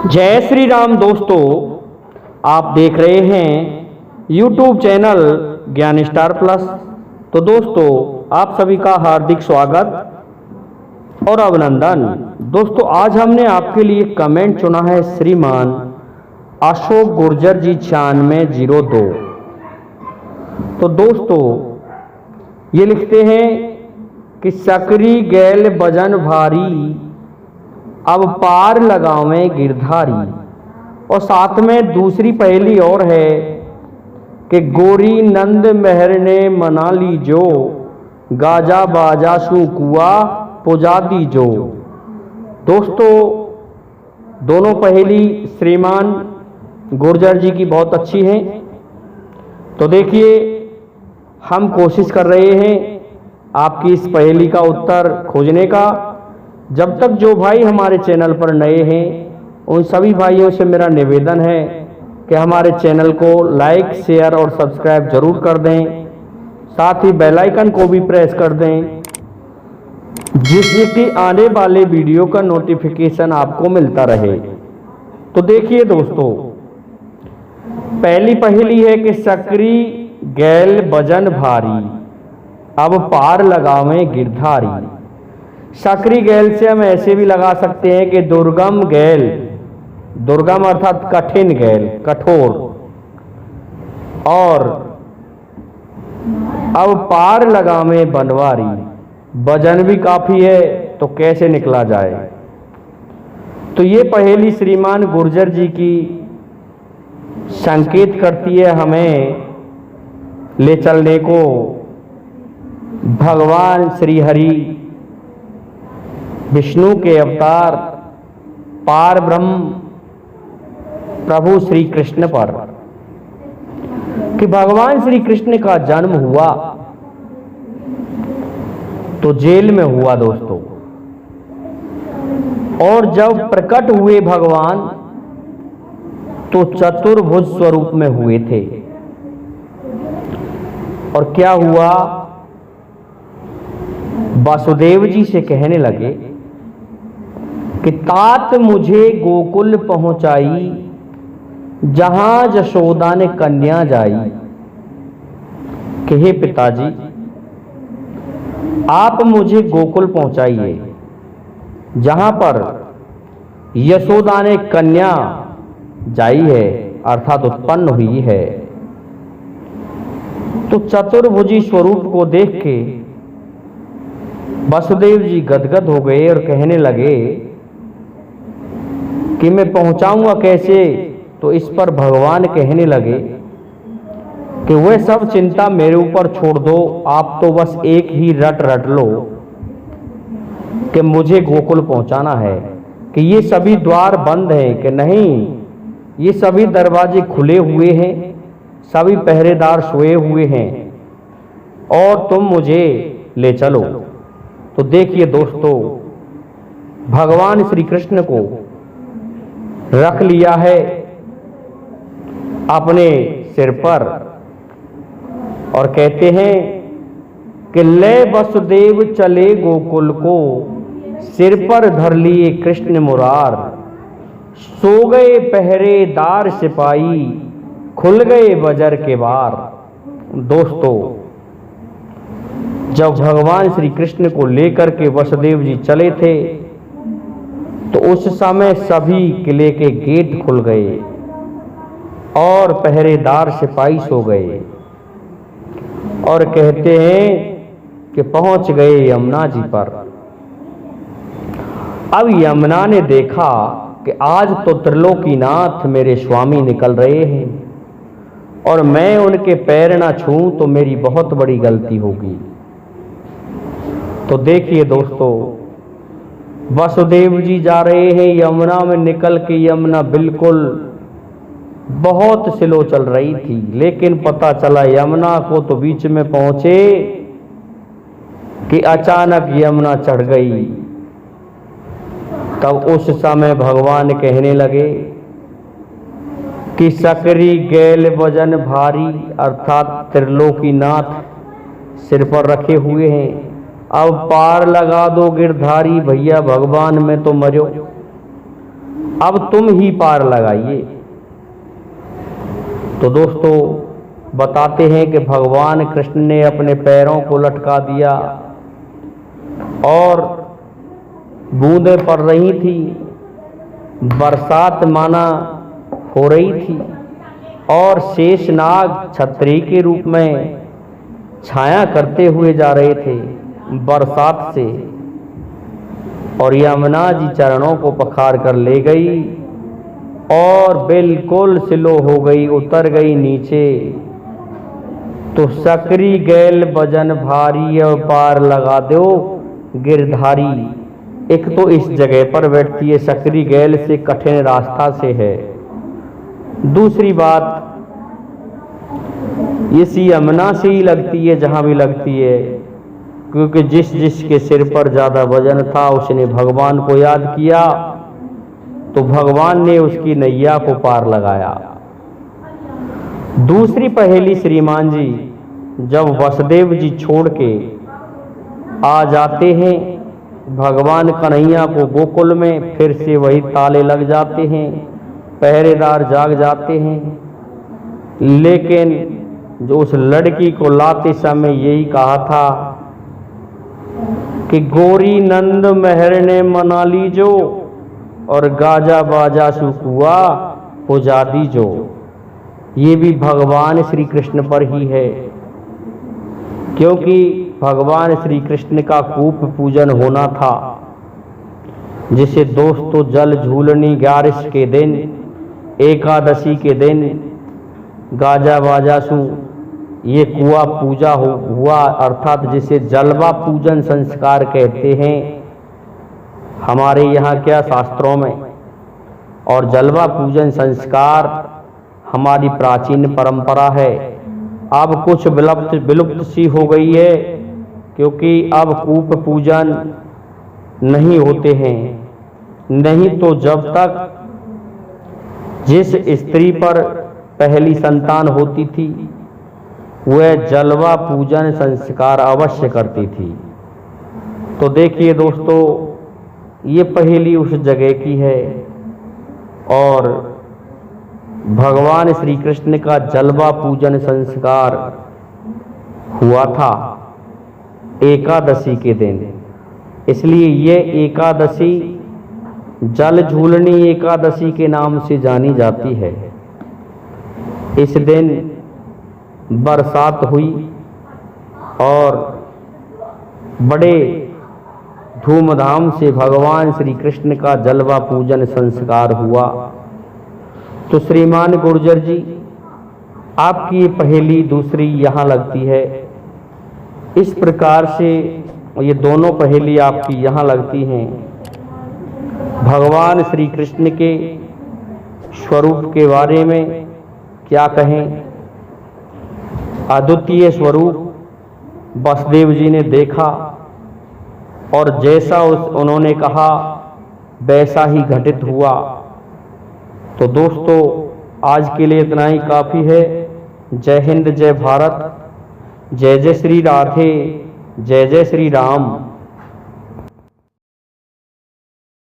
जय श्री राम दोस्तों, आप देख रहे हैं YouTube चैनल ज्ञान स्टार प्लस। तो दोस्तों, आप सभी का हार्दिक स्वागत और अभिनंदन। दोस्तों, आज हमने आपके लिए कमेंट चुना है श्रीमान अशोक गुर्जर जी 9602। तो दोस्तों, ये लिखते हैं कि सकरी गैल बजन भारी, अब पार लगावें गिरधारी। और साथ में दूसरी पहेली और है कि गोरी नंद मेहर ने मना ली जो, गाजा बाजा सू कुआ पुजा दी जो। दोस्तों, दोनों पहेली श्रीमान गुर्जर जी की बहुत अच्छी हैं। तो देखिए, हम कोशिश कर रहे हैं आपकी इस पहेली का उत्तर खोजने का। जब तक जो भाई हमारे चैनल पर नए हैं, उन सभी भाइयों से मेरा निवेदन है कि हमारे चैनल को लाइक, शेयर और सब्सक्राइब जरूर कर दें। साथ ही बेल आइकन को भी प्रेस कर दें, जिससे कि आने वाले वीडियो का नोटिफिकेशन आपको मिलता रहे। तो देखिए दोस्तों, पहली पहेली है कि सकरी गैल बजन भारी, अब पार लगावें गिरधारी। सकरी गैल से हम ऐसे भी लगा सकते हैं कि दुर्गम गैल, दुर्गम अर्थात कठिन गैल, कठोर। और अब पार लगावें बनवारी, वजन भी काफी है, तो कैसे निकला जाए। तो ये पहेली श्रीमान गुर्जर जी की संकेत करती है हमें ले चलने को भगवान श्री हरि विष्णु के अवतार पार ब्रह्म प्रभु श्री कृष्ण पर, कि भगवान श्री कृष्ण का जन्म हुआ तो जेल में हुआ दोस्तों। और जब प्रकट हुए भगवान तो चतुर्भुज स्वरूप में हुए थे। और क्या हुआ, वासुदेव जी से कहने लगे कि तात मुझे गोकुल पहुंचाई, जहां यशोदा ने कन्या जाई। कि हे पिताजी, आप मुझे गोकुल पहुंचाइए, जहां पर यशोदा ने कन्या जाई है, अर्थात उत्पन्न हुई है। तो चतुर्भुजी स्वरूप को देख के वासुदेव जी गदगद हो गए और कहने लगे कि मैं पहुंचाऊंगा कैसे। तो इस पर भगवान कहने लगे कि वह सब चिंता मेरे ऊपर छोड़ दो, आप तो बस एक ही रट लो कि मुझे गोकुल पहुंचाना है। कि ये सभी द्वार बंद हैं कि नहीं, ये सभी दरवाजे खुले हुए हैं, सभी पहरेदार सोए हुए हैं, और तुम मुझे ले चलो। तो देखिए दोस्तों, भगवान श्री कृष्ण को रख लिया है अपने सिर पर और कहते हैं कि ले वसुदेव चले गोकुल को, सिर पर धर लिए कृष्ण मुरार। सो गए पहरेदार सिपाही, खुल गए बजर के बार। दोस्तों, जब भगवान श्री कृष्ण को लेकर के वसुदेव जी चले थे, तो उस समय सभी किले के गेट खुल गए और पहरेदार सिपाही सो गए। और कहते हैं कि पहुंच गए यमुना जी पर। अब यमुना ने देखा कि आज तो त्रिलोकीनाथ मेरे स्वामी निकल रहे हैं, और मैं उनके पैर ना छूं तो मेरी बहुत बड़ी गलती होगी। तो देखिए दोस्तों, वासुदेव जी जा रहे हैं यमुना में निकल के। यमुना बिल्कुल बहुत स्लो चल रही थी, लेकिन पता चला यमुना को तो बीच में पहुंचे कि अचानक यमुना चढ़ गई। तब उस समय भगवान कहने लगे कि सकरी गैल वजन भारी, अर्थात त्रिलोकीनाथ सिर पर रखे हुए हैं, अब पार लगा दो गिरधारी। भैया भगवान में तो मरो। अब तुम ही पार लगाइए। तो दोस्तों बताते हैं कि भगवान कृष्ण ने अपने पैरों को लटका दिया और बूंदें पड़ रही थी, बरसात माना हो रही थी और शेषनाग छतरी के रूप में छाया करते हुए जा रहे थे बरसात से, और यमुना जी चरणों को पखार कर ले गई और बिल्कुल स्लो हो गई, उतर गई नीचे। तो सकरी गैल बजन भारी और पार लगा दो गिरधारी। एक तो इस जगह पर बैठती है सकरी गैल से कठिन रास्ता से है। दूसरी बात इसी यमुना से ही लगती है जहां भी लगती है, क्योंकि जिसके सिर पर ज्यादा वजन था उसने भगवान को याद किया तो भगवान ने उसकी नैया को पार लगाया। दूसरी पहेली श्रीमान जी, जब वसुदेव जी छोड़ के आ जाते हैं भगवान कन्हैया को गोकुल में, फिर से वही ताले लग जाते हैं, पहरेदार जाग जाते हैं, लेकिन जो उस लड़की को लाते समय यही कहा था कि गोरी नंद मेहर ने मना ली जो और गाजा बाजा सुकुआ पुजा दी जो। ये भी भगवान श्री कृष्ण पर ही है, क्योंकि भगवान श्री कृष्ण का कूप पूजन होना था, जिसे दोस्तों जल झूलनी 11 के दिन, एकादशी के दिन गाजा बाजा सु ये कुआ पूजा हुआ, अर्थात जिसे जलवा पूजन संस्कार कहते हैं हमारे यहाँ क्या शास्त्रों में। और जलवा पूजन संस्कार हमारी प्राचीन परंपरा है, अब कुछ विलुप्त सी हो गई है, क्योंकि अब कूप पूजन नहीं होते हैं। नहीं तो जब तक जिस स्त्री पर पहली संतान होती थी वह जलवा पूजन संस्कार अवश्य करती थी। तो देखिए दोस्तों, ये पहेली उस जगह की है और भगवान श्री कृष्ण का जलवा पूजन संस्कार हुआ था एकादशी के दिन, इसलिए ये एकादशी जल झूलनी एकादशी के नाम से जानी जाती है। इस दिन बरसात हुई और बड़े धूमधाम से भगवान श्री कृष्ण का जलवा पूजन संस्कार हुआ। तो श्रीमान गुर्जर जी, आपकी ये पहेली दूसरी यहाँ लगती है, इस प्रकार से ये दोनों पहेली आपकी यहाँ लगती हैं। भगवान श्री कृष्ण के स्वरूप के बारे में क्या कहें। अद्वितीय स्वरूप वसुदेव जी ने देखा और जैसा उन्होंने कहा वैसा ही घटित हुआ। तो दोस्तों आज के लिए इतना ही काफ़ी है। जय हिंद, जय भारत, जय जय श्री राधे, जय जय श्री राम।